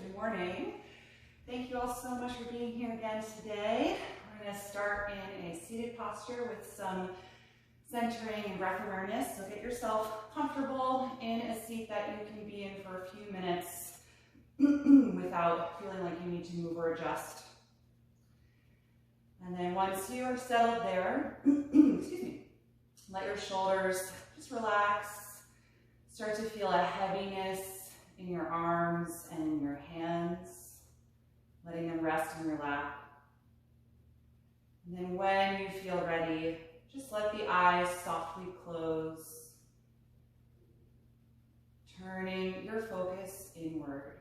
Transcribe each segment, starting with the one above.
Good morning. Thank you all so much for being here again today. We're going to start in a seated posture with some centering and breath awareness. So get yourself comfortable in a seat that you can be in for a few minutes without feeling like you need to move or adjust. And then once you are settled there, excuse me, let your shoulders just relax. Start to feel a heaviness in your arms and in your hands, letting them rest in your lap. And then when you feel ready, just let the eyes softly close, turning your focus inward.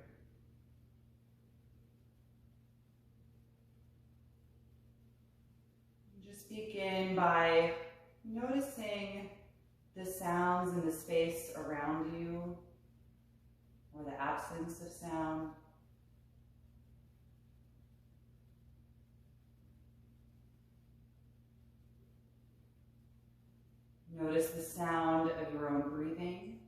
Just begin by noticing the sounds in the space around you, or the absence of sound. Notice the sound of your own breathing.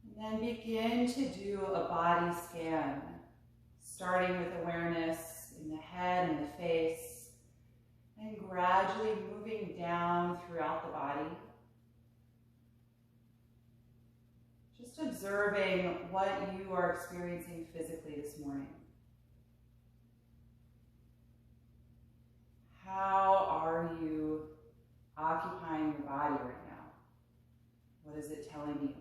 And then begin to do a body scan, starting with awareness in the head and the face, and gradually moving down throughout the body. Just observing what you are experiencing physically this morning. How are you occupying your body right now? What is it telling you?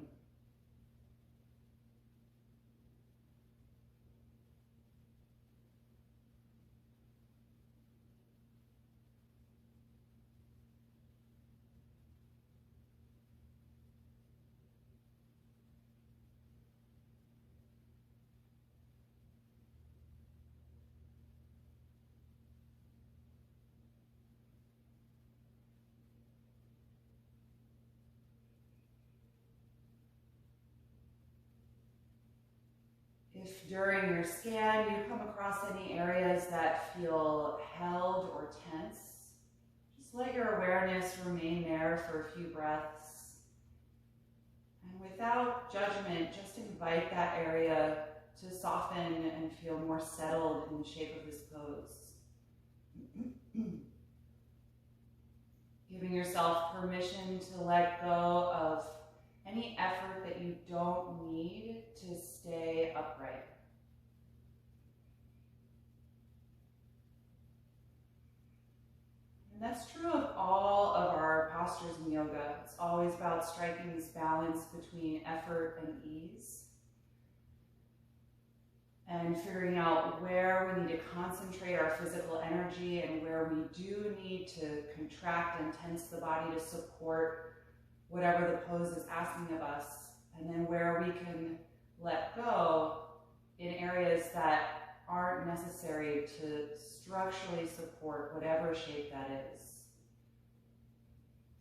If during your scan you come across any areas that feel held or tense, just let your awareness remain there for a few breaths. And without judgment, just invite that area to soften and feel more settled in the shape of this pose. Giving yourself permission to let go of any effort that you don't need to stay upright. And that's true of all of our postures in yoga. It's always about striking this balance between effort and ease, and figuring out where we need to concentrate our physical energy and where we do need to contract and tense the body to support whatever the pose is asking of us, and then where we can let go in areas that aren't necessary to structurally support whatever shape that is.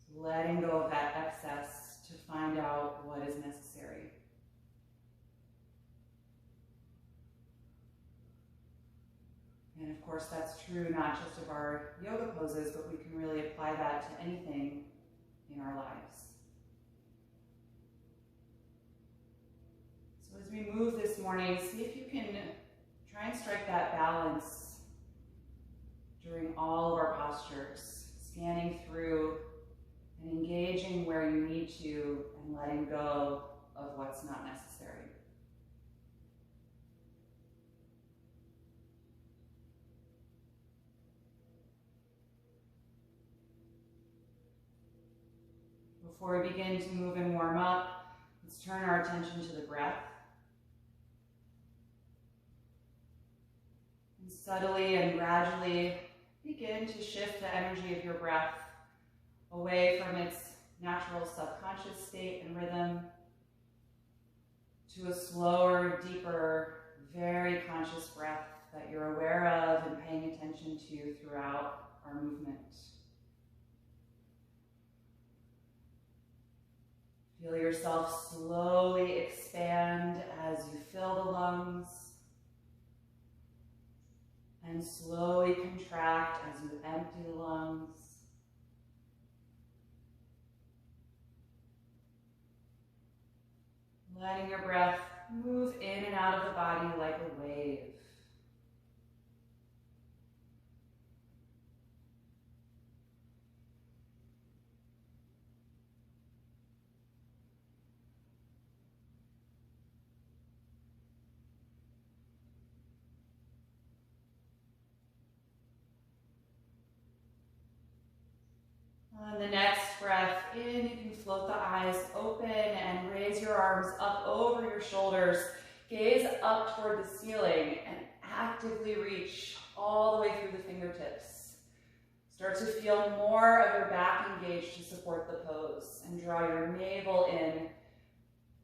So letting go of that excess to find out what is necessary. And of course, that's true not just of our yoga poses, but we can really apply that to anything in our lives. So as we move this morning, see if you can try and strike that balance during all of our postures, scanning through and engaging where you need to and letting go of what's not necessary. Before we begin to move and warm up, let's turn our attention to the breath. And subtly and gradually begin to shift the energy of your breath away from its natural subconscious state and rhythm to a slower, deeper, very conscious breath that you're aware of and paying attention to throughout our movement. Feel yourself slowly expand as you fill the lungs And slowly contract as you empty the lungs. Letting your breath move in and out of the body like a wave. On the next breath in, you can float the eyes open and raise your arms up over your shoulders. Gaze up toward the ceiling and actively reach all the way through the fingertips. Start to feel more of your back engaged to support the pose and draw your navel in,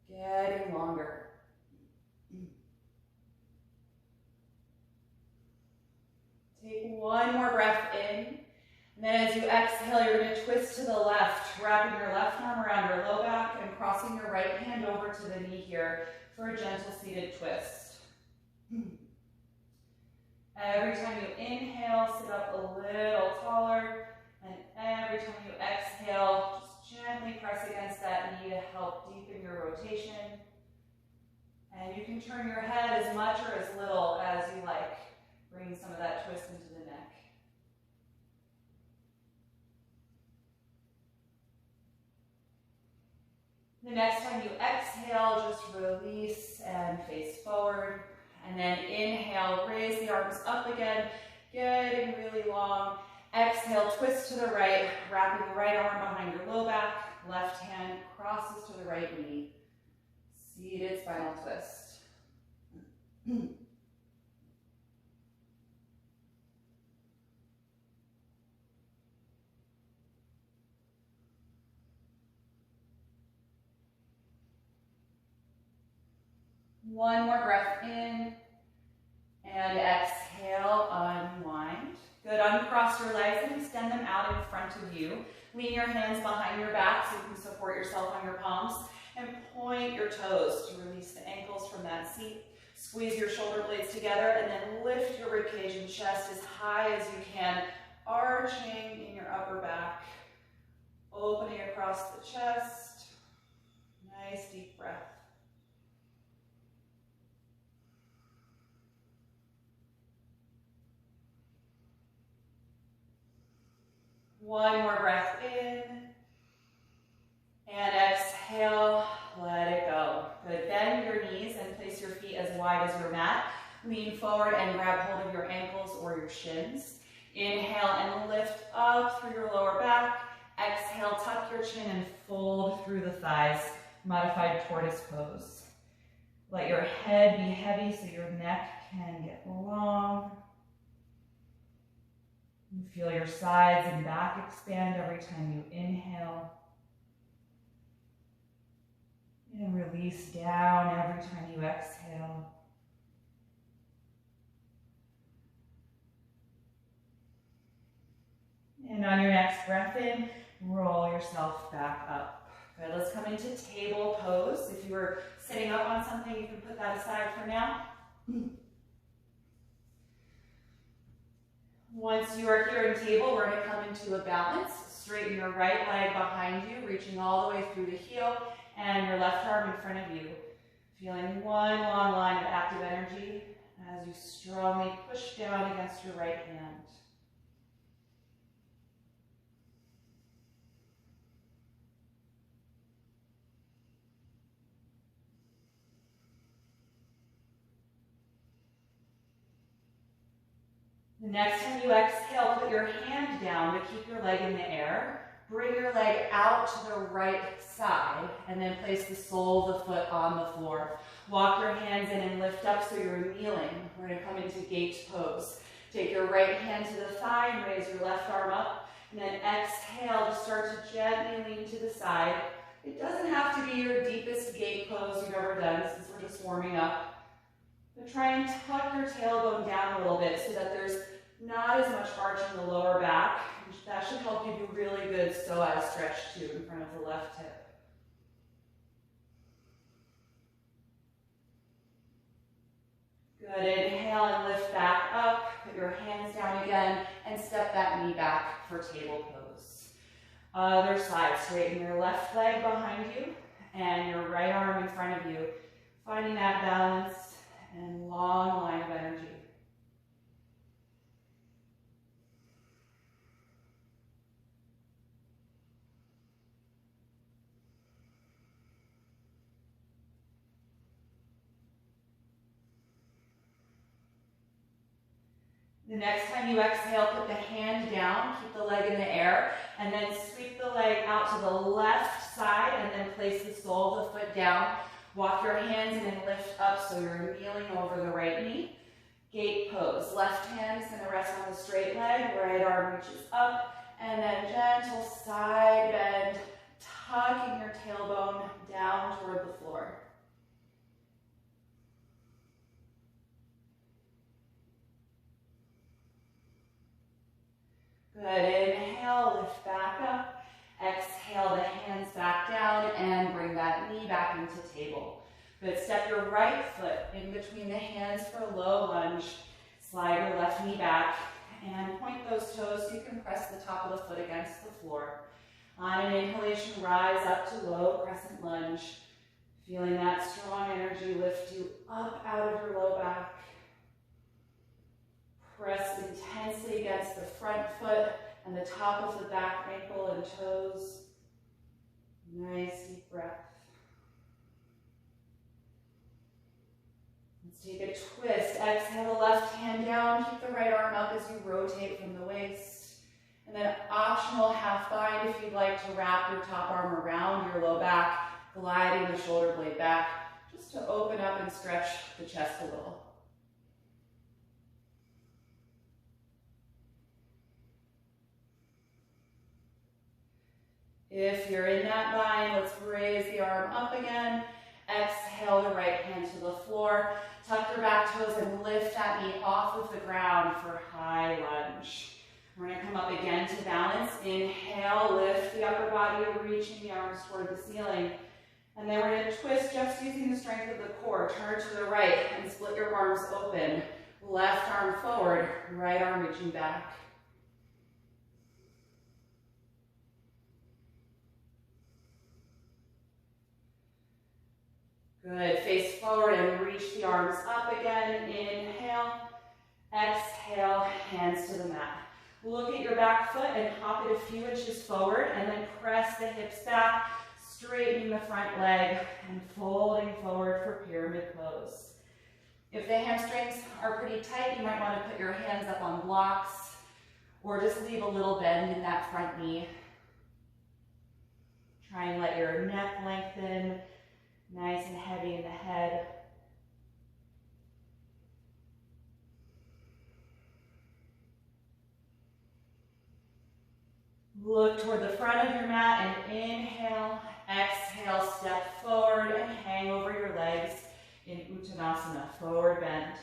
getting longer. Take one more breath in. And then as you exhale, you're going to twist to the left, wrapping your left arm around your low back and crossing your right hand over to the knee here for a gentle seated twist. Every time you inhale, sit up a little taller. And every time you exhale, just gently press against that knee to help deepen your rotation. And you can turn your head as much or as little as you like, bringing some of that twist into the neck. The next time you exhale, just release and face forward. And then inhale, raise the arms up again, getting really long. Exhale, twist to the right, wrapping the right arm behind your low back. Left hand crosses to the right knee. Seated spinal twist. One more breath in, and exhale, unwind. Good, uncross your legs and extend them out in front of you. Lean your hands behind your back so you can support yourself on your palms, and point your toes to release the ankles from that seat. Squeeze your shoulder blades together, and then lift your ribcage and chest as high as you can, arching in your upper back, opening across the chest. Nice deep breath. One more breath in, and exhale, let it go. Good, bend your knees and place your feet as wide as your mat. Lean forward and grab hold of your ankles or your shins. Inhale and lift up through your lower back. Exhale, tuck your chin and fold through the thighs. Modified tortoise pose. Let your head be heavy so your neck can get long. Feel your sides and back expand every time you inhale. And release down every time you exhale. And on your next breath in, roll yourself back up. Good, let's come into table pose. If you were sitting up on something, you can put that aside for now. Once you are here in table, we're going to come into a balance. Straighten your right leg behind you, reaching all the way through the heel, and your left arm in front of you. Feeling one long line of active energy as you strongly push down against your right hand. The next time you exhale, put your hand down to keep your leg in the air. Bring your leg out to the right side and then place the sole of the foot on the floor. Walk your hands in and lift up so you're kneeling. We're going to come into gate pose. Take your right hand to the thigh and raise your left arm up. And then exhale to start to gently lean to the side. It doesn't have to be your deepest gate pose you've ever done since we're just warming up. But try and tuck your tailbone down a little bit so that there's not as much arch in the lower back. That should help you do really good psoas stretch too in front of the left hip. Good, inhale and lift back up. Put your and step that knee back for table pose. Other side, straighten your left leg behind you and your right arm in front of you, finding that balance and long line of energy. The next time you exhale, put the hand down, keep the leg in the air, and then sweep the leg out to the left side, and then place the sole of the foot down. Walk your hands in and lift up so you're kneeling over the right knee. Gate pose. Left hand is going to rest on the straight leg, right arm reaches up, and then gentle side bend, tucking your tailbone down toward the floor. Good, inhale, lift back up. Exhale, the hands back down and bring that knee back into table. Good, step your right foot in between the hands for a low lunge. Slide your left knee back and point those toes so you can press the top of the foot against the floor. On an inhalation, rise up to low crescent lunge. Feeling that strong energy lift you up out of your low back. Press intensely against the front foot and the top of the back ankle and toes. Nice deep breath. Let's take a twist. Exhale the left hand down. Keep the right arm up as you rotate from the waist. And then optional half bind if you'd like to wrap your top arm around your low back, gliding the shoulder blade back, just to open up and stretch the chest a little. If you're in that bind, let's raise the arm up again. Exhale the right hand to the floor. Tuck your back toes and lift that knee off of the ground for high lunge. We're going to come up again to balance. Inhale, lift the upper body, reaching the arms toward the ceiling. And then we're going to twist just using the strength of the core. Turn to the right and split your arms open. Left arm forward, right arm reaching back. Good, face forward and reach the arms up again. Inhale, exhale, hands to the mat. Look at your back foot and hop it a few inches forward and then press the hips back, straightening the front leg and folding forward for pyramid pose. If the hamstrings are pretty tight, you might want to put your hands up on blocks or just leave a little bend in that front knee. Try and let your neck lengthen. Nice and heavy in the head. Look toward the front of your mat and inhale, exhale, step forward and hang over your legs in Uttanasana, forward bend.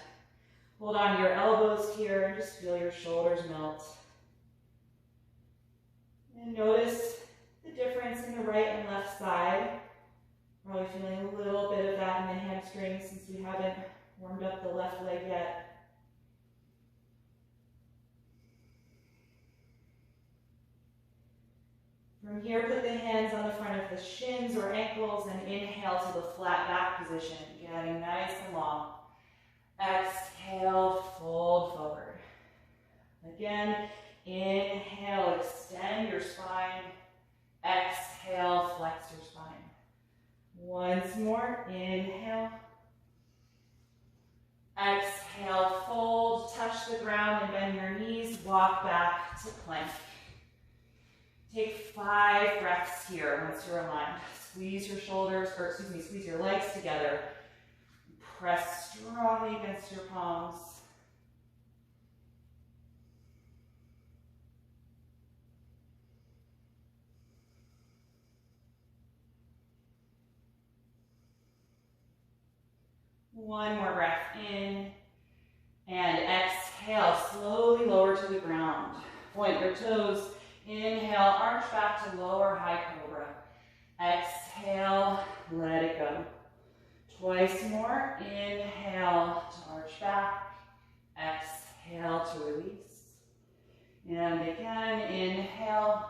Hold on to your elbows here and just feel your shoulders melt. And notice the difference in the right and left side. Probably feeling a little bit of that in the hamstrings since we haven't warmed up the left leg yet. From here, put the hands on the front of the shins or ankles and inhale to the flat back position, getting nice and long. Exhale, fold forward. Again, inhale, extend your spine. Exhale, flex your spine. Once more, inhale. Exhale, fold, touch the ground and bend your knees, walk back to plank. Take 5 breaths here once you're aligned. Squeeze your shoulders, squeeze your legs together. Press strongly against your palms. One more breath in and exhale, slowly lower to the ground. Point your toes. Inhale, arch back to lower high cobra. Exhale, let it go. Twice more. Inhale to arch back. Exhale to release. And again, inhale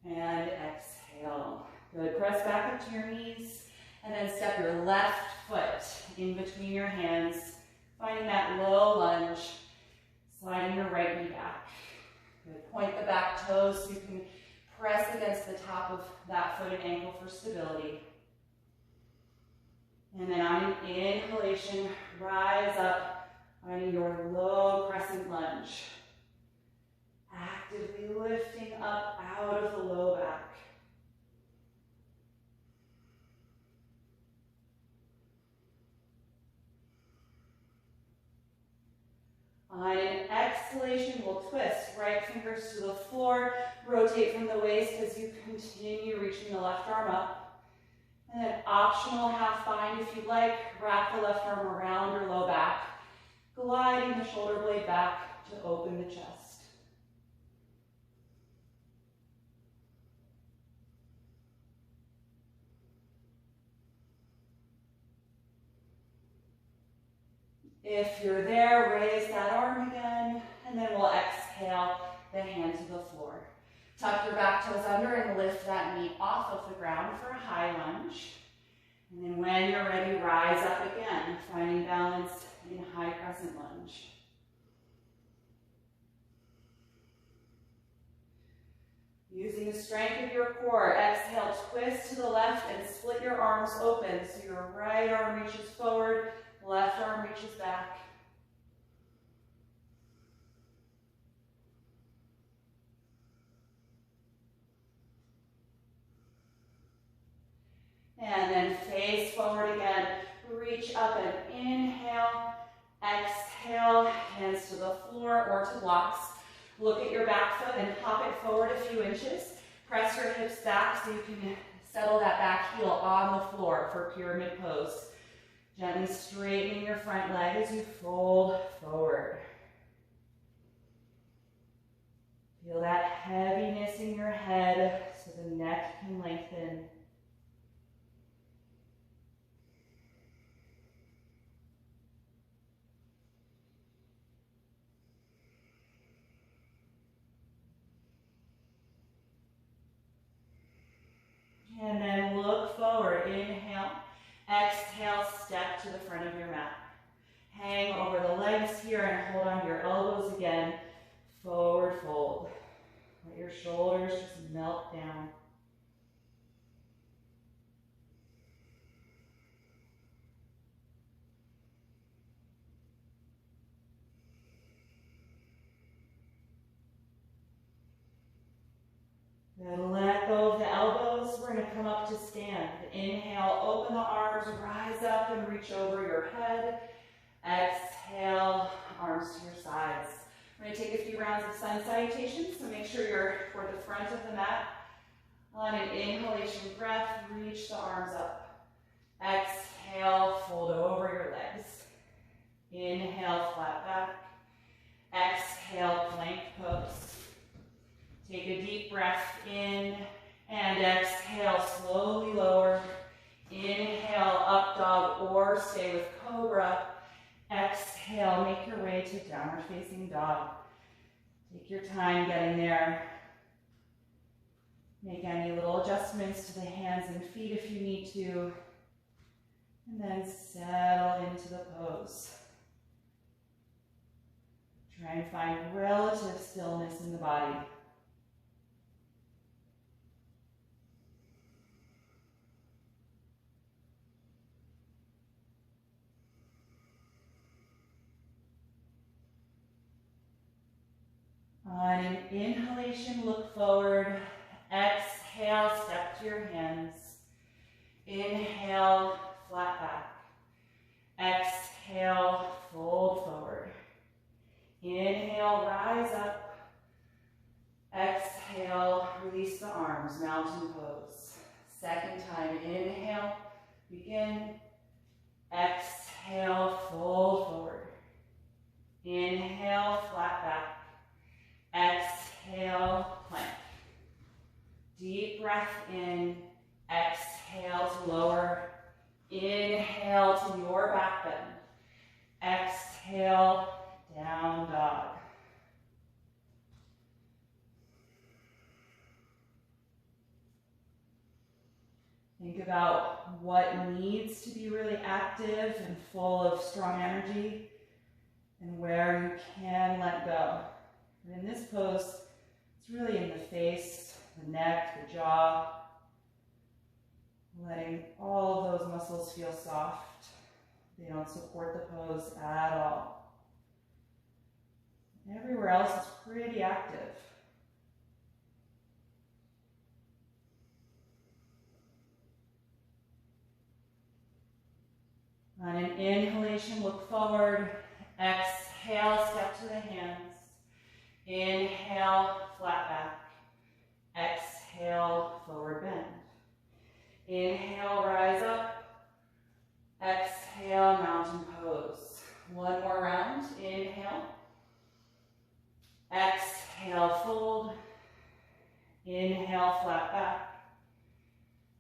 and exhale. Good, press back up to your knees and then step your left foot in between your hands, finding that low lunge, sliding your right knee back. Good, point the back toes so you can press against the top of that foot and ankle for stability. And then on an inhalation, rise up on your low crescent lunge. Actively lifting up out of the low back. On an exhalation, we'll twist right fingers to the floor, rotate from the waist as you continue reaching the left arm up. And then optional half bind if you'd like, wrap the left arm around your low back, gliding the shoulder blade back to open the chest. If you're there, raise that arm again, and then we'll exhale the hand to the floor. Tuck your back toes under and lift that knee off of the ground for a high lunge. And then when you're ready, rise up again, finding balance in high crescent lunge. Using the strength of your core, exhale, twist to the left and split your arms open so your right arm reaches forward, left arm reaches back. And then face forward again. Reach up and inhale, exhale, hands to the floor or to blocks. Look at your back foot and hop it forward a few inches. Press your hips back so you can settle that back heel on the floor for pyramid pose. Gently straightening your front leg as you fold forward. Feel that heaviness in your head so the neck can lengthen. And then look forward, inhale, exhale, step to the front of your mat. Hang over the legs here and hold on to your elbows again, forward fold. Let your shoulders just melt down. Then let go of the elbows. We're going to come up to stand. Inhale, open the arms, rise up and reach over your head. Exhale, arms to your sides. We're going to take a few rounds of sun salutations, so make sure you're toward the front of the mat. On an inhalation breath, reach the arms up. Exhale, fold over your legs. Inhale, flat back. Exhale, plank pose. Take a deep breath in and exhale, slowly lower. Inhale, up dog or stay with cobra. Exhale, make your way to downward facing dog. Take your time getting there. Make any little adjustments to the hands and feet if you need to. And then settle into the pose. Try and find relative stillness in the body. On an inhalation, look forward. Exhale, step to your hands. Inhale, flat back. Exhale, fold forward. Inhale, rise up. Exhale, release the arms, mountain pose. Second time, inhale, begin. Exhale, fold forward. Inhale, flat back. Exhale, plank. Deep breath in, exhale to lower. Inhale to your back bend. Exhale, down dog. Think about what needs to be really active and full of strong energy and where you can let go. And in this pose, it's really in the face, the neck, the jaw, letting all of those muscles feel soft. They don't support the pose at all. Everywhere else is pretty active. On an inhalation, look forward. Exhale, step to the hands. Inhale, flat back. Exhale, forward bend. Inhale, rise up. Exhale, mountain pose. One more round. Inhale. Exhale, fold. Inhale, flat back.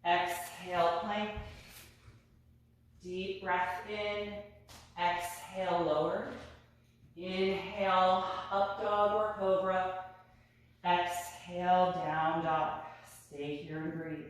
Exhale, plank. Deep breath in. Exhale, lower. Inhale, up dog or cobra. Exhale, down dog. Stay here and breathe.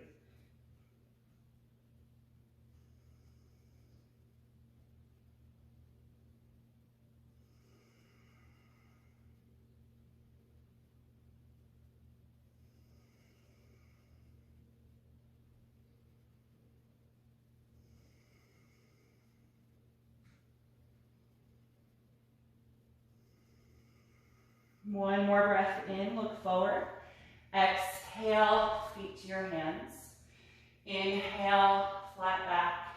One more breath in, look forward. Exhale, feet to your hands. Inhale, flat back.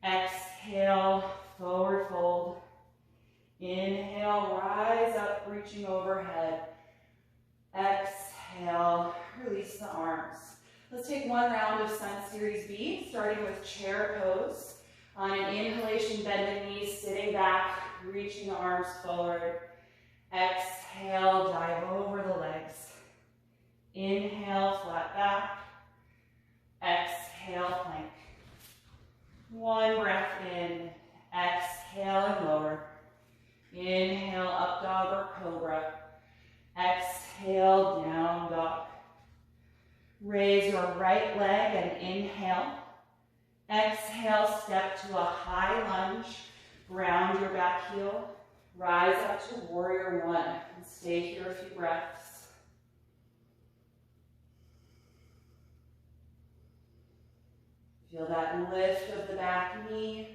Exhale, forward fold. Inhale, rise up, reaching overhead. Exhale, release the arms. Let's take one round of Sun Series B, starting with chair pose. On an inhalation, bend the knees, sitting back, reaching the arms forward. Exhale, dive over the legs. Inhale, flat back. Exhale, plank. One breath in. Exhale and lower. Inhale, up dog or cobra. Exhale, down dog. Raise your right leg and inhale. Exhale, step to a high lunge. Ground your back heel. Rise up to warrior one and stay here a few breaths. Feel that lift of the back knee,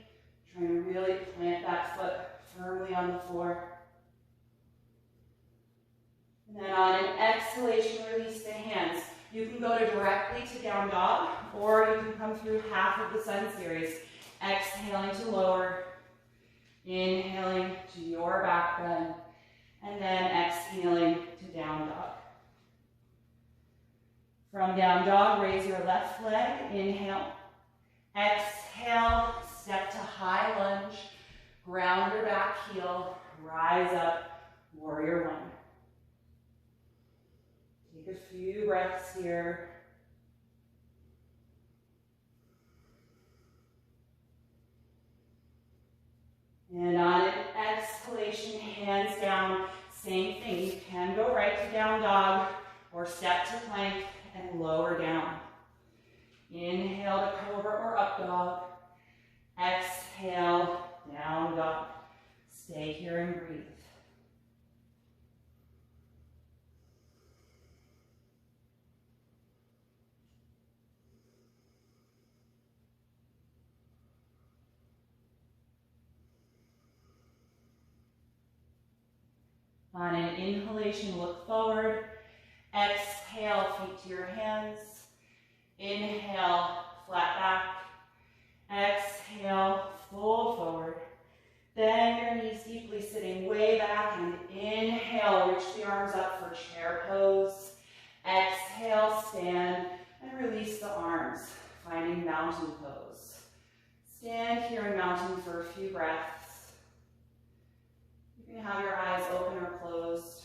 trying to really plant that foot firmly on the floor. And then on an exhalation, release the hands. You can go directly to down dog, or you can come through half of the Sun Series. Exhaling to lower. Inhaling to your back bend, and then exhaling to down dog. From down dog, raise your left leg, inhale. Exhale, step to high lunge, ground your back heel, rise up, warrior one. Take a few breaths here. And on an exhalation, hands down, same thing. You can go right to down dog or step to plank and lower down. Inhale to cobra or up dog. Exhale, down dog. Stay here and breathe. On an inhalation, look forward. Exhale, feet to your hands. Inhale, flat back. Exhale, fold forward. Bend your knees deeply, sitting way back. And inhale, reach the arms up for chair pose. Exhale, stand and release the arms, finding mountain pose. Stand here in mountain for a few breaths. You can have your eyes open or closed.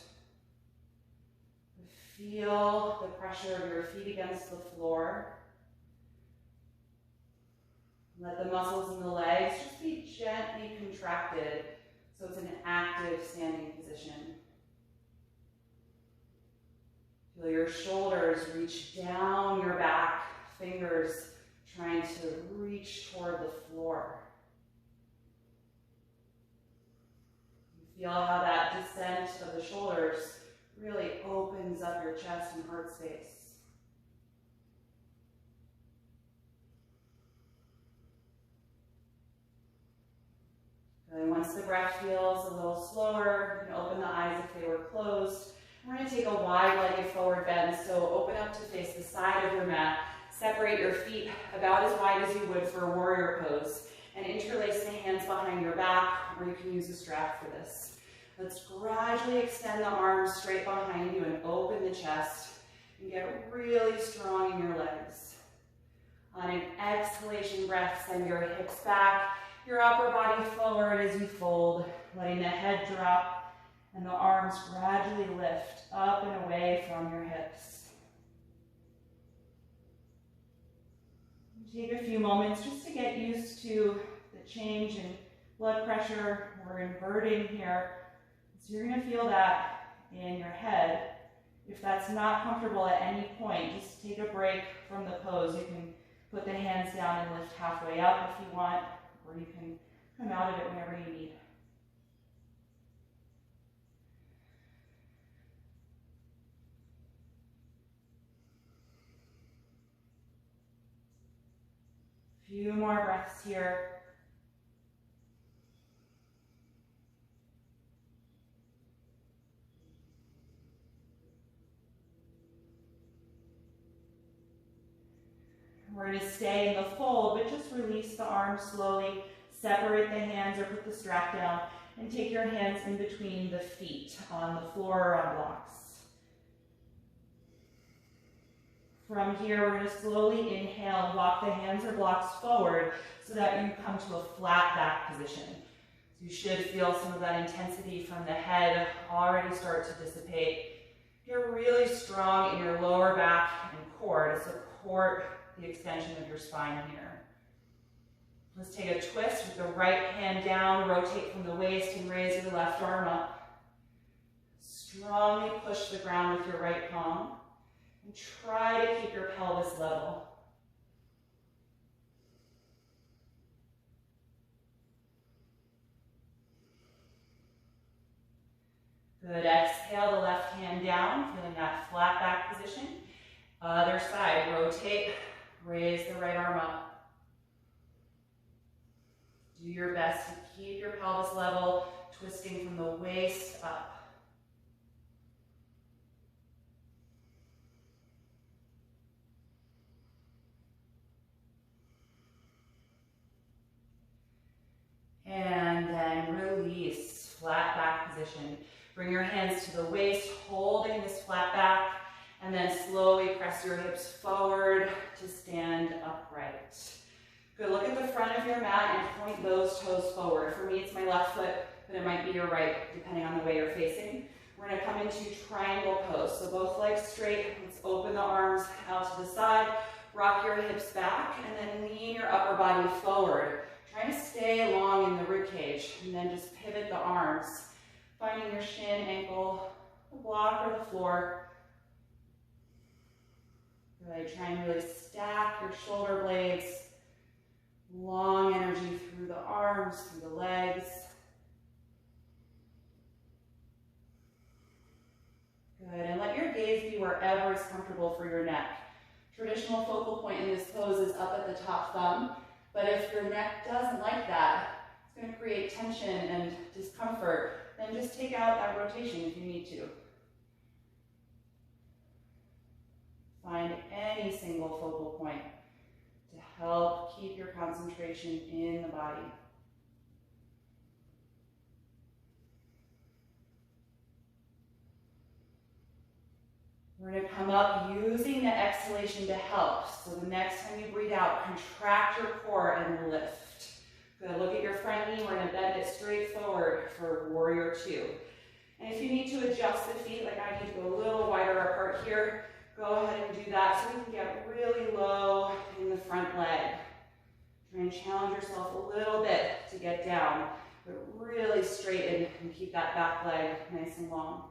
Feel the pressure of your feet against the floor. Let the muscles in the legs just be gently contracted so it's an active standing position. Feel your shoulders reach down your back, fingers trying to reach toward the floor. You feel how that descent of the shoulders really opens up your chest and heart space. And once the breath feels a little slower, you can open the eyes if they were closed. We're going to take a wide-legged forward bend, so open up to face the side of your mat. Separate your feet about as wide as you would for a warrior pose, and interlace the hands behind your back, or you can use a strap for this. Let's gradually extend the arms straight behind you and open the chest, and get really strong in your legs. On an exhalation breath, send your hips back, your upper body forward as you fold, letting the head drop and the arms gradually lift up and away from your hips. Take a few moments just to get used to the change in blood pressure. We're inverting here. So you're going to feel that in your head. If that's not comfortable at any point, just take a break from the pose. You can put the hands down and lift halfway up if you want, or you can come out of it whenever you need. Few more breaths here. We're going to stay in the fold, but just release the arms slowly. Separate the hands or put the strap down, and take your hands in between the feet on the floor or on blocks. From here, we're going to slowly inhale and walk the hands or blocks forward so that you come to a flat back position. You should feel some of that intensity from the head already start to dissipate. You're really strong in your lower back and core to support the extension of your spine here. Let's take a twist with the right hand down, rotate from the waist and raise your left arm up. Strongly push the ground with your right palm and try to keep your pelvis level. Good, exhale the left hand down, feeling that flat back position. Other side, rotate, raise the right arm up. Do your best to keep your pelvis level, twisting from the waist up. And then release, flat back position. Bring your hands to the waist, holding this flat back, and then slowly press your hips forward to stand upright. Good, look at the front of your mat and point those toes forward. For me, it's my left foot, but it might be your right, depending on the way you're facing. We're gonna come into triangle pose. So both legs straight, let's open the arms out to the side, rock your hips back, and then lean your upper body forward. Try to stay long in the rib cage, and then just pivot the arms, finding your shin, ankle, the block, or the floor. Good, try and really stack your shoulder blades. Long energy through the arms, through the legs. Good, and let your gaze be wherever is comfortable for your neck. Traditional focal point in this pose is up at the top thumb, but if your neck doesn't like that, it's going to create tension and discomfort, then just take out that rotation if you need to. Find any single focal point to help keep your concentration in the body. We're going to come up using the exhalation to help. So the next time you breathe out, contract your core and lift. Good, look at your front knee. We're going to bend it straight forward for warrior two. And if you need to adjust the feet, like I need to go a little wider apart here, go ahead and do that so we can get really low in the front leg. Try and challenge yourself a little bit to get down, but really straighten and keep that back leg nice and long.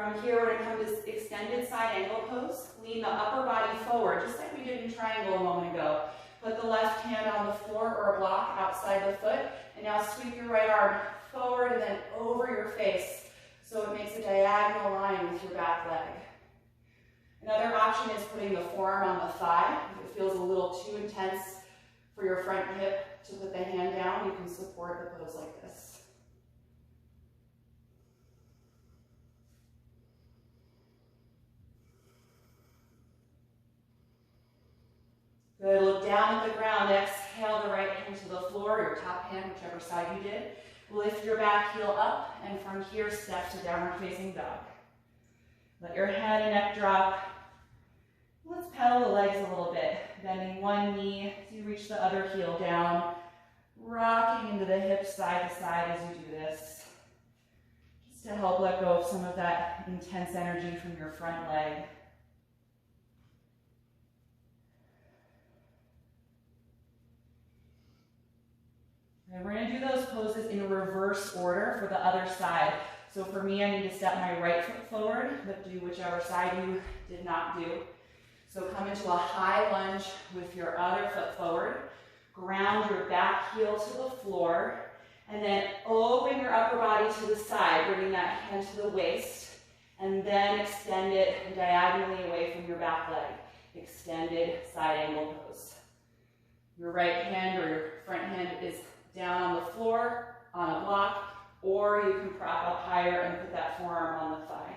From here, we're going to come to this extended side angle pose. Lean the upper body forward, just like we did in triangle a moment ago. Put the left hand on the floor or a block outside the foot, and now sweep your right arm forward and then over your face, so it makes a diagonal line with your back leg. Another option is putting the forearm on the thigh. If it feels a little too intense for your front hip to put the hand down, you can support the pose like this. Good, look down at the ground, exhale the right hand to the floor, your top hand, whichever side you did. Lift your back heel up, and from here, step to downward facing dog. Let your head and neck drop. Let's pedal the legs a little bit, bending one knee as you reach the other heel down, rocking into the hips side to side as you do this, just to help let go of some of that intense energy from your front leg. And we're going to do those poses in reverse order for the other side. So for me, I need to step my right foot forward, but do whichever side you did not do. So come into a high lunge with your other foot forward. Ground your back heel to the floor. And then open your upper body to the side, bringing that hand to the waist. And then extend it diagonally away from your back leg. Extended side angle pose. Your right hand or your front hand is down on the floor, on a block, or you can prop up higher and put that forearm on the thigh.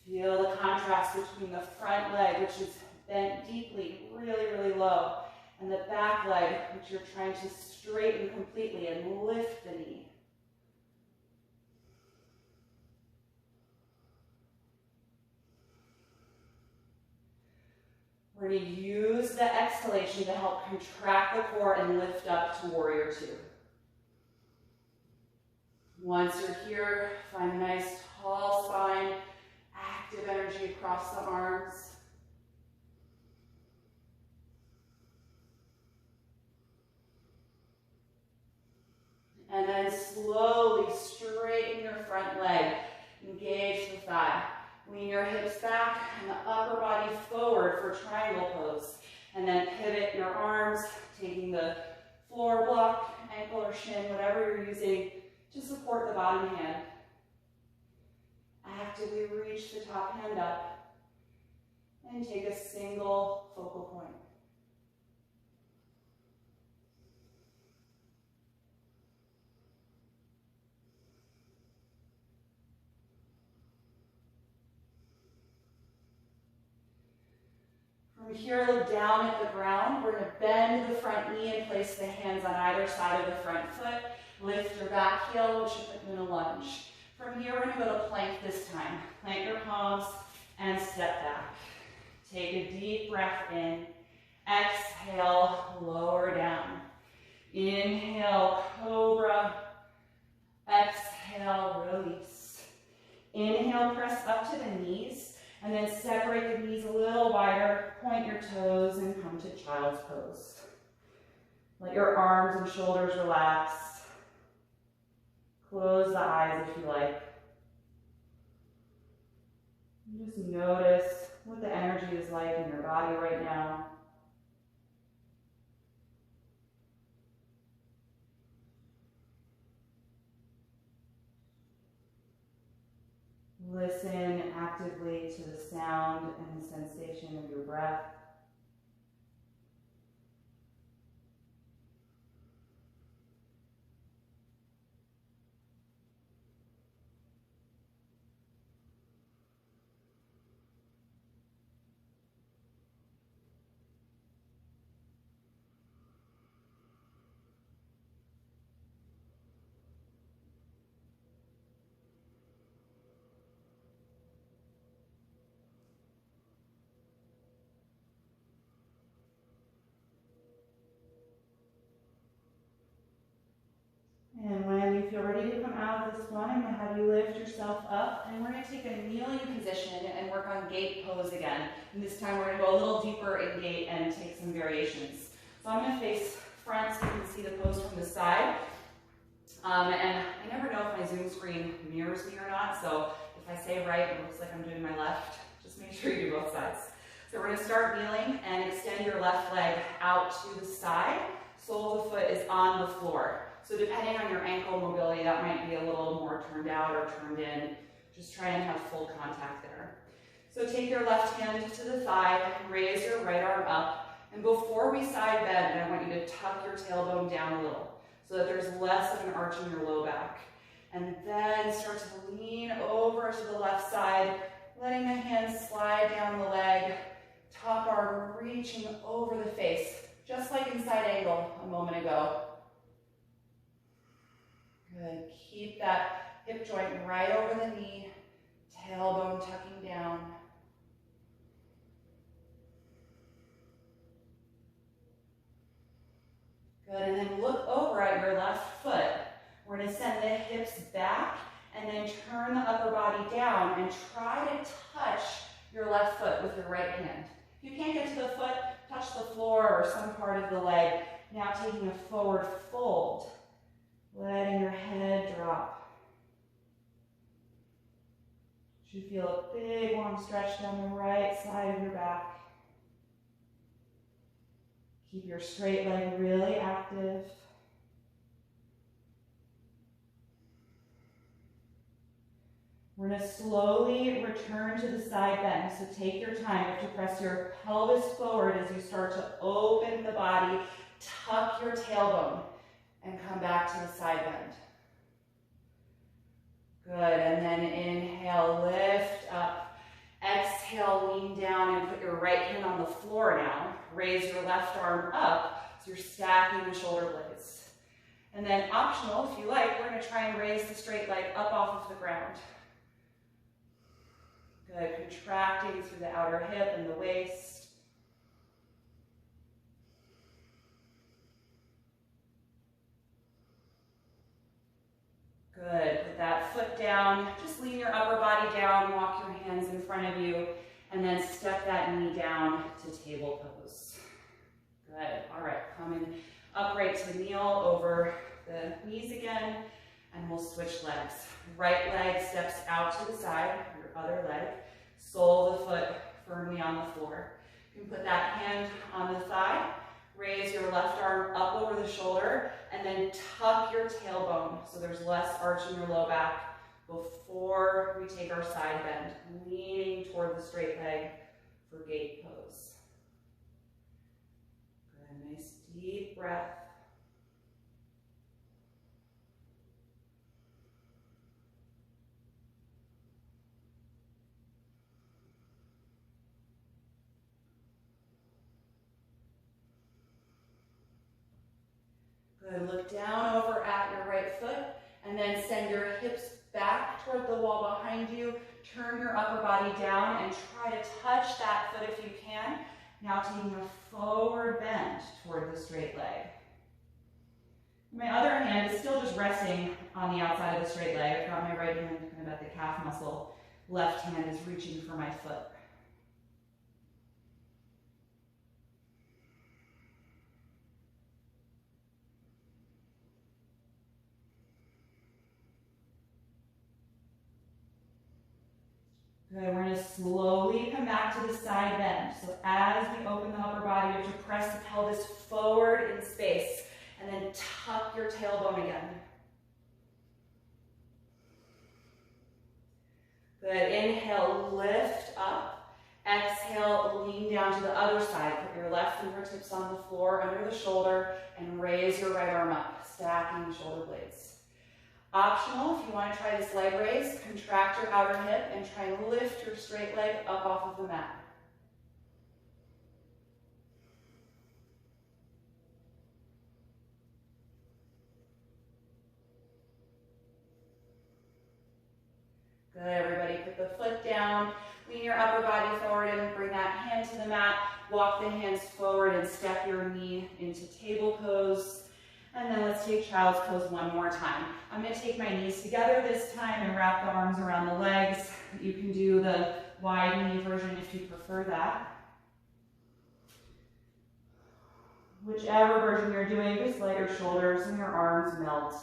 Feel the contrast between the front leg, which is bent deeply, really, really low, and the back leg, which you're trying to straighten completely and lift the knee. We're going to use the exhalation to help contract the core and lift up to warrior two. Once you're here, find a nice tall spine, active energy across the arms. And then slowly straighten your front leg, engage the thigh. Lean your hips back and the upper body forward for triangle pose. And then pivot your arms, taking the floor block, ankle or shin, whatever you're using to support the bottom hand. Actively reach the top hand up and take a single focal point. From here, look down at the ground. We're going to bend the front knee and place the hands on either side of the front foot. Lift your back heel, which should put you in a lunge. From here, we're going to go to plank this time. Plant your palms and step back. Take a deep breath in. Exhale, lower down. Inhale, cobra. Exhale, release. Inhale, press up to the knees. And then separate the knees a little wider, point your toes, and come to child's pose. Let your arms and shoulders relax. Close the eyes if you like. And just notice what the energy is like in your body right now. Listen actively to the sound and the sensation of your breath. And when you feel ready to come out of this one, I'm going to have you lift yourself up, and we're going to take a kneeling position and work on gate pose again. And this time we're going to go a little deeper in gate and take some variations. So I'm going to face front so you can see the pose from the side. And I never know if my Zoom screen mirrors me or not, so if I say right and it looks like I'm doing my left, just make sure you do both sides. So we're going to start kneeling and extend your left leg out to the side. Sole of the foot is on the floor. So depending on your ankle mobility, that might be a little more turned out or turned in. Just try and have full contact there. So take your left hand to the thigh, raise your right arm up, and before we side bend, I want you to tuck your tailbone down a little so that there's less of an arch in your low back. And then start to lean over to the left side, letting the hands slide down the leg, top arm reaching over the face, just like in side angle a moment ago. Good, keep that hip joint right over the knee, tailbone tucking down. Good, and then look over at your left foot. We're going to send the hips back and then turn the upper body down and try to touch your left foot with your right hand. If you can't get to the foot, touch the floor or some part of the leg. Now taking a forward fold, letting your head drop. You should feel a big warm stretch down the right side of your back. Keep your straight leg really active. We're going to slowly return to the side bend. So take your time. You have to press your pelvis forward as you start to open the body. Tuck your tailbone and come back to the side bend. Good, and then inhale, lift up. Exhale, lean down and put your right hand on the floor now. Raise your left arm up, so you're stacking the shoulder blades. And then optional, if you like, we're going to try and raise the straight leg up off of the ground. Good, contracting through the outer hip and the waist. Good, put that foot down, just lean your upper body down, walk your hands in front of you, and then step that knee down to table pose. Good, all right, coming upright to kneel over the knees again, and we'll switch legs. Right leg steps out to the side, your other leg, sole of the foot firmly on the floor. You can put that hand on the thigh, raise your left arm up over the shoulder, and then tuck your tailbone so there's less arch in your low back before we take our side bend, leaning toward the straight leg for gate pose. Good, nice deep breath. Good, look down over at your right foot and then send your hips back toward the wall behind you. Turn your upper body down and try to touch that foot if you can. Now taking a forward bend toward the straight leg. My other hand is still just resting on the outside of the straight leg. I've got my right hand kind of at the calf muscle. Left hand is reaching for my foot. Good, we're going to slowly come back to the side bend. So as we open the upper body, you have to press the pelvis forward in space and then tuck your tailbone again. Good, inhale, lift up. Exhale, lean down to the other side. Put your left fingertips on the floor under the shoulder and raise your right arm up, stacking the shoulder blades. Optional, if you want to try this leg raise, contract your outer hip and try and lift your straight leg up off of the mat. Good, everybody, put the foot down, lean your upper body forward and bring that hand to the mat. Walk the hands forward and step your knee into table pose. And then let's take child's pose one more time. I'm going to take my knees together this time and wrap the arms around the legs. You can do the wide knee version if you prefer that. Whichever version you're doing, just let your shoulders and your arms melt.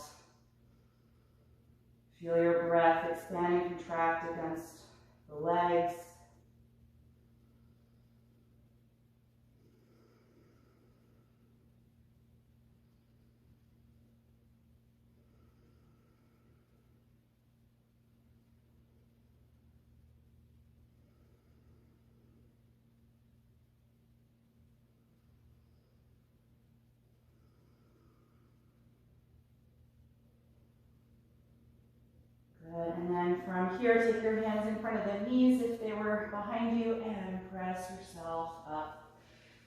Feel your breath expand and contract against the legs. And then from here, take your hands in front of the knees if they were behind you and press yourself up.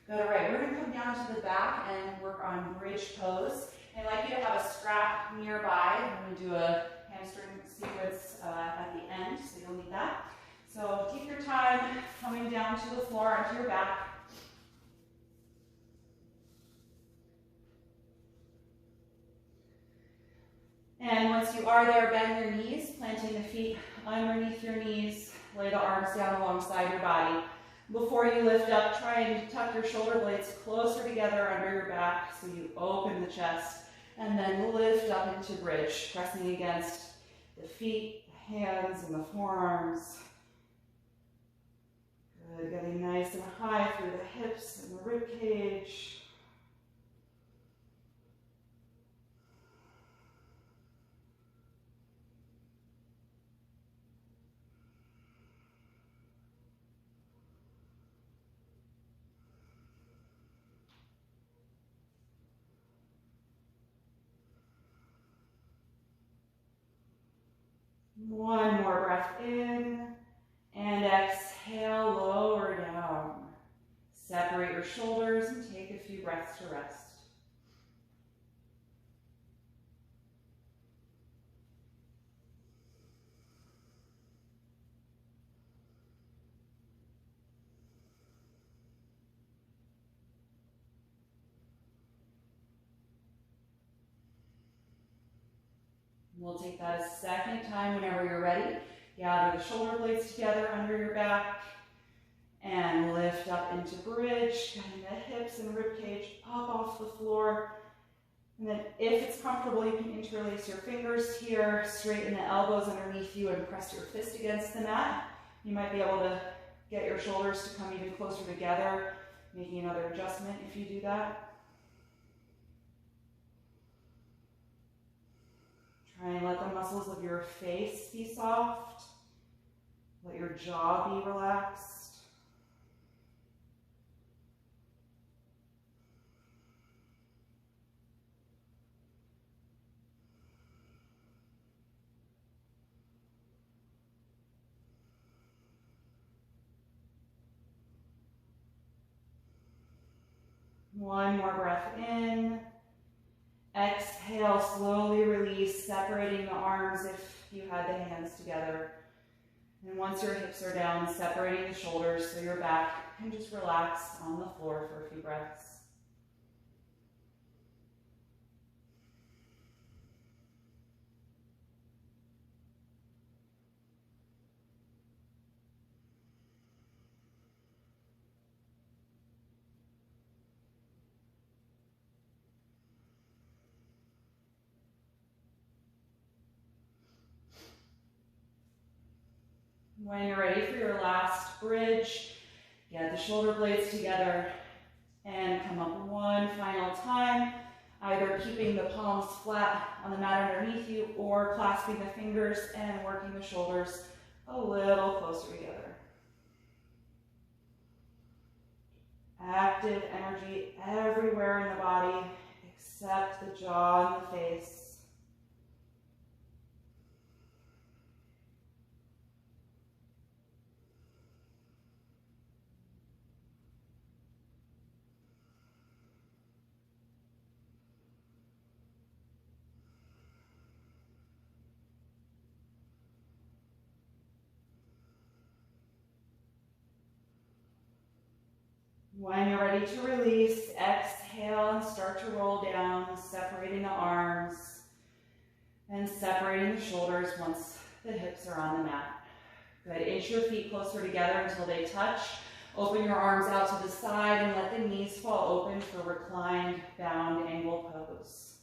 Good, all right, we're gonna come down to the back and work on bridge pose. And I'd like you to have a strap nearby. I'm gonna do a hamstring sequence at the end, so you'll need that. So take your time coming down to the floor onto your back. And once you are there, bend your knees, planting the feet underneath your knees. Lay the arms down alongside your body. Before you lift up, try and tuck your shoulder blades closer together under your back so you open the chest. And then lift up into bridge, pressing against the feet, the hands, and the forearms. Good, getting nice and high through the hips and the rib cage. One more breath in, and exhale, lower down. Separate your shoulders and take a few breaths to rest. We'll take that a second time whenever you're ready. Gather the shoulder blades together under your back and lift up into bridge, getting the hips and rib cage up off the floor. And then if it's comfortable, you can interlace your fingers here, straighten the elbows underneath you and press your fist against the mat. You might be able to get your shoulders to come even closer together, making another adjustment if you do that. Try and let the muscles of your face be soft. Let your jaw be relaxed. One more breath in. Exhale, slowly release, separating the arms if you had the hands together. And once your hips are down, separating the shoulders so your back can just relax on the floor for a few breaths. When you're ready for your last bridge, get the shoulder blades together and come up one final time, either keeping the palms flat on the mat underneath you or clasping the fingers and working the shoulders a little closer together. Active energy everywhere in the body except the jaw and the face. When you're ready to release, exhale and start to roll down, separating the arms and separating the shoulders once the hips are on the mat. Good, inch your feet closer together until they touch. Open your arms out to the side and let the knees fall open for reclined bound angle pose.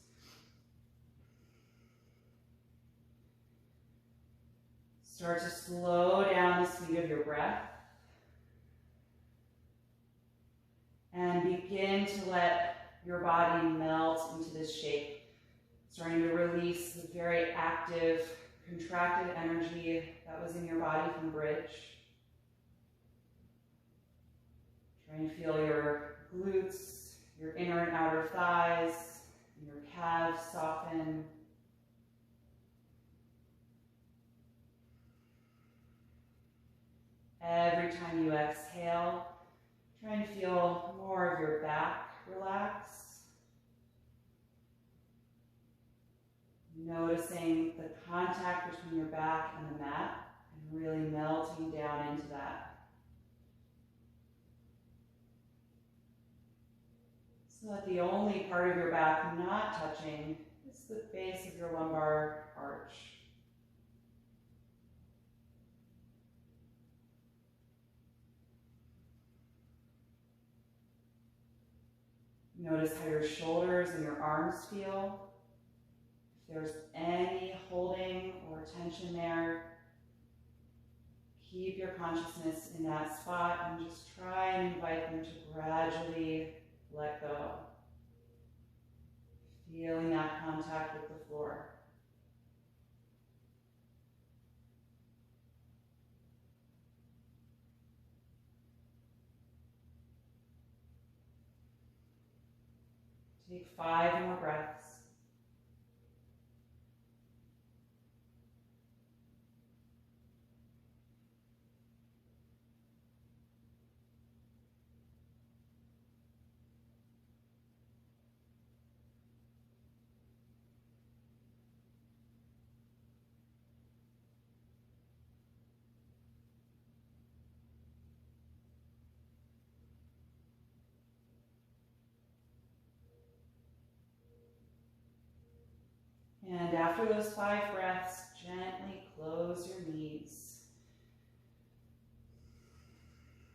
Start to slow down the speed of your breath. And begin to let your body melt into this shape. Starting to release the very active, contracted energy that was in your body from bridge. Trying to feel your glutes, your inner and outer thighs, and your calves soften. Every time you exhale, try and feel more of your back relax. Noticing the contact between your back and the mat and really melting down into that. So that the only part of your back not touching is the base of your lumbar arch. Notice how your shoulders and your arms feel. If there's any holding or tension there, keep your consciousness in that spot and just try and invite them to gradually let go. Feeling that contact with the floor. Take 5 more breaths. And after those 5 breaths, gently close your knees.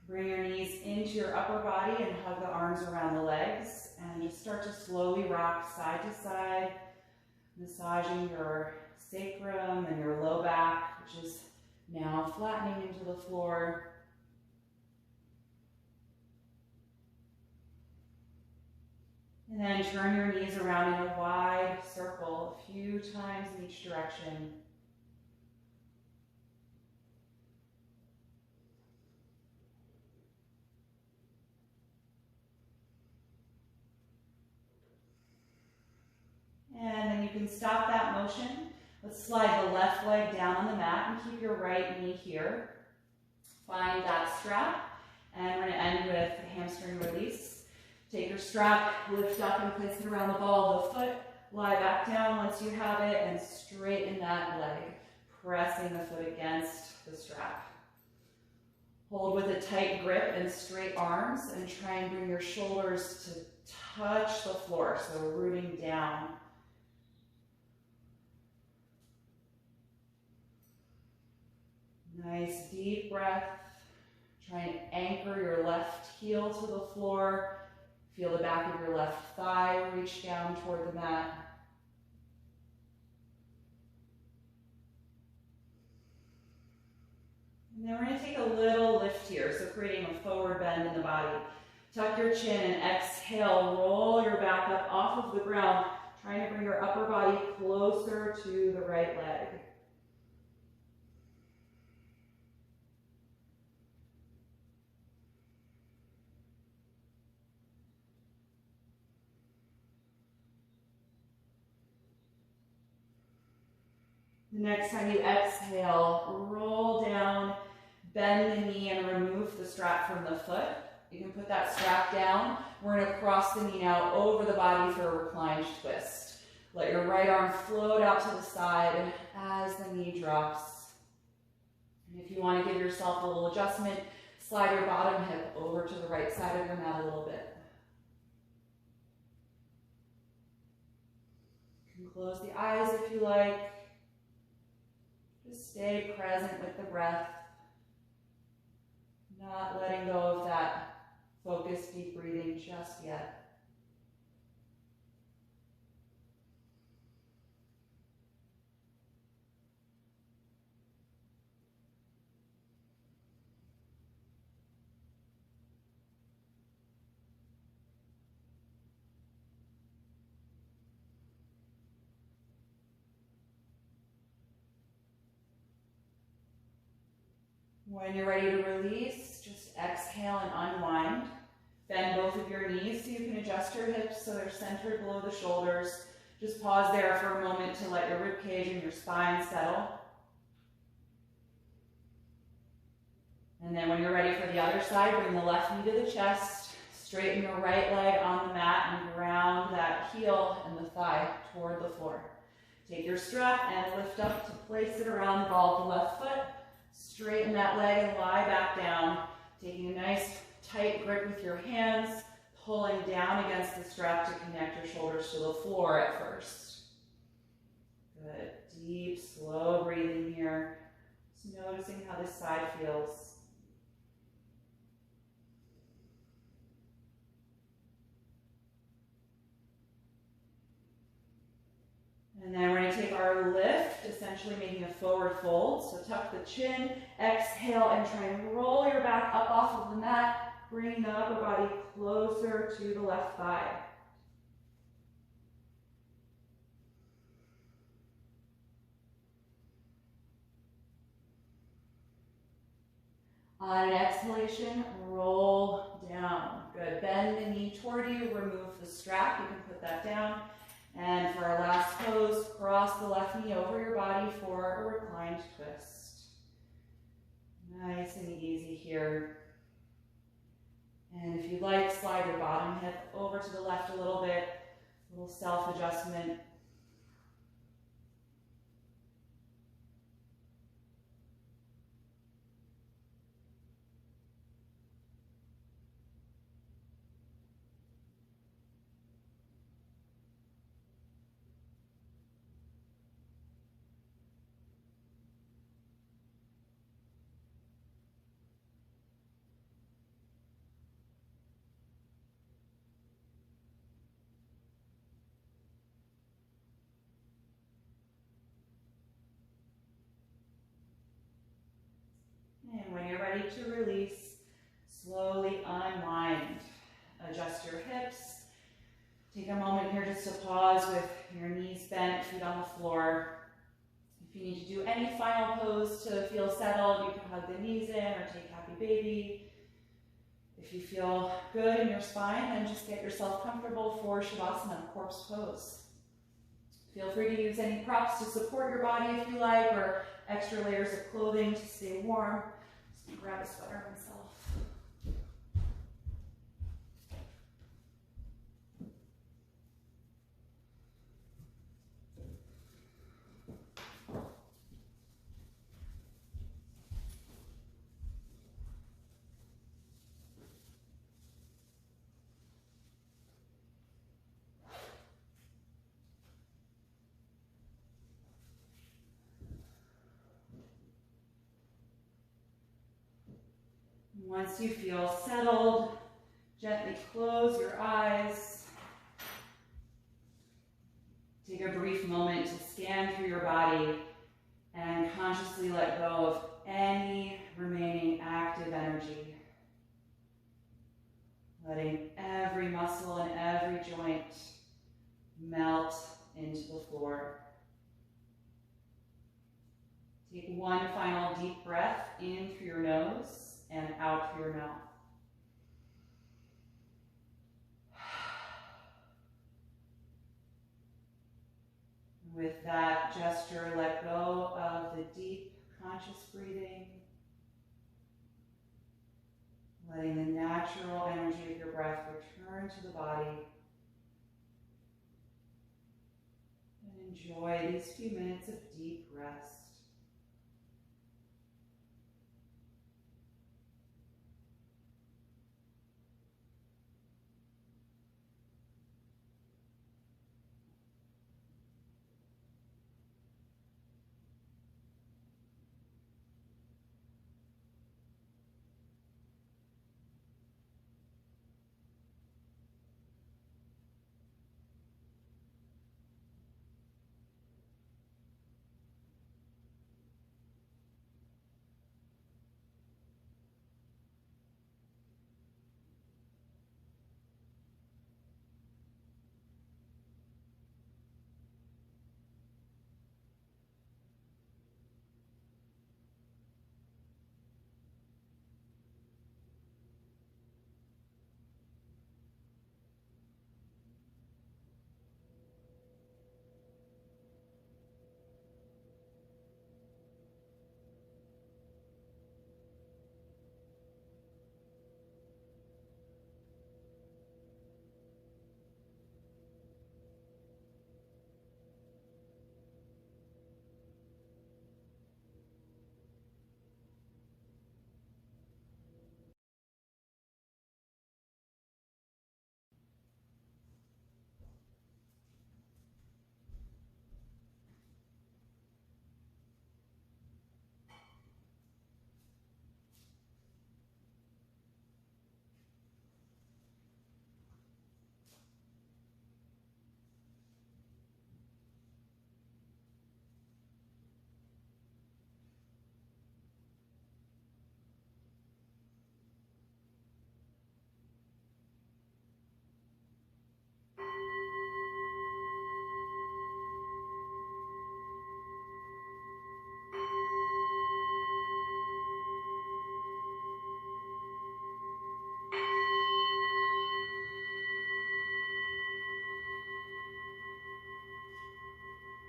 Bring your knees into your upper body and hug the arms around the legs. And just start to slowly rock side to side, massaging your sacrum and your low back, which is now flattening into the floor. And then turn your knees around in a wide circle, a few times in each direction. And then you can stop that motion. Let's slide the left leg down on the mat and keep your right knee here. Find that strap, and we're going to end with a hamstring release. Take your strap, lift up and place it around the ball of the foot. Lie back down once you have it and straighten that leg, pressing the foot against the strap. Hold with a tight grip and straight arms and try and bring your shoulders to touch the floor, so rooting down. Nice deep breath. Try and anchor your left heel to the floor. Feel the back of your left thigh reach down toward the mat. And then we're going to take a little lift here, so creating a forward bend in the body. Tuck your chin and exhale, roll your back up off of the ground, trying to bring your upper body closer to the right leg. The next time you exhale, roll down, bend the knee and remove the strap from the foot. You can put that strap down. We're going to cross the knee now over the body for a reclined twist. Let your right arm float out to the side as the knee drops. And if you want to give yourself a little adjustment, slide your bottom hip over to the right side of your mat a little bit. You can close the eyes if you like. Just stay present with the breath. Not letting go of that focused deep breathing just yet. When you're ready to release, just exhale and unwind. Bend both of your knees so you can adjust your hips so they're centered below the shoulders. Just pause there for a moment to let your rib cage and your spine settle. And then when you're ready for the other side, bring the left knee to the chest, straighten your right leg on the mat and ground that heel and the thigh toward the floor. Take your strap and lift up to place it around the ball of the left foot. Straighten that leg and lie back down, taking a nice tight grip with your hands, pulling down against the strap to connect your shoulders to the floor at first. Good. Deep, slow breathing here. Just noticing how this side feels. And then we're going to take our lift, essentially making a forward fold. So tuck the chin, exhale, and try and roll your back up off of the mat, bringing the upper body closer to the left thigh. On an exhalation, roll down. Good. Bend the knee toward you, remove the strap. You can put that down. And for our last pose, cross the left knee over your body for a reclined twist. Nice and easy here. And if you'd like, slide your bottom hip over to the left a little bit, a little self-adjustment. And when you're ready to release, slowly unwind. Adjust your hips. Take a moment here just to pause with your knees bent, feet on the floor. If you need to do any final pose to feel settled, you can hug the knees in or take happy baby. If you feel good in your spine, then just get yourself comfortable for Shavasana, corpse pose. Feel free to use any props to support your body if you like, or extra layers of clothing to stay warm. Just gonna grab a sweater myself. Once you feel settled, gently close your eyes. Take a brief moment to scan through your body and consciously let go of any remaining active energy. Letting every muscle and every joint melt into the floor. Take one final deep breath in through your nose and out through your mouth. With that gesture, let go of the deep, conscious breathing, letting the natural energy of your breath return to the body. And enjoy these few minutes of deep rest.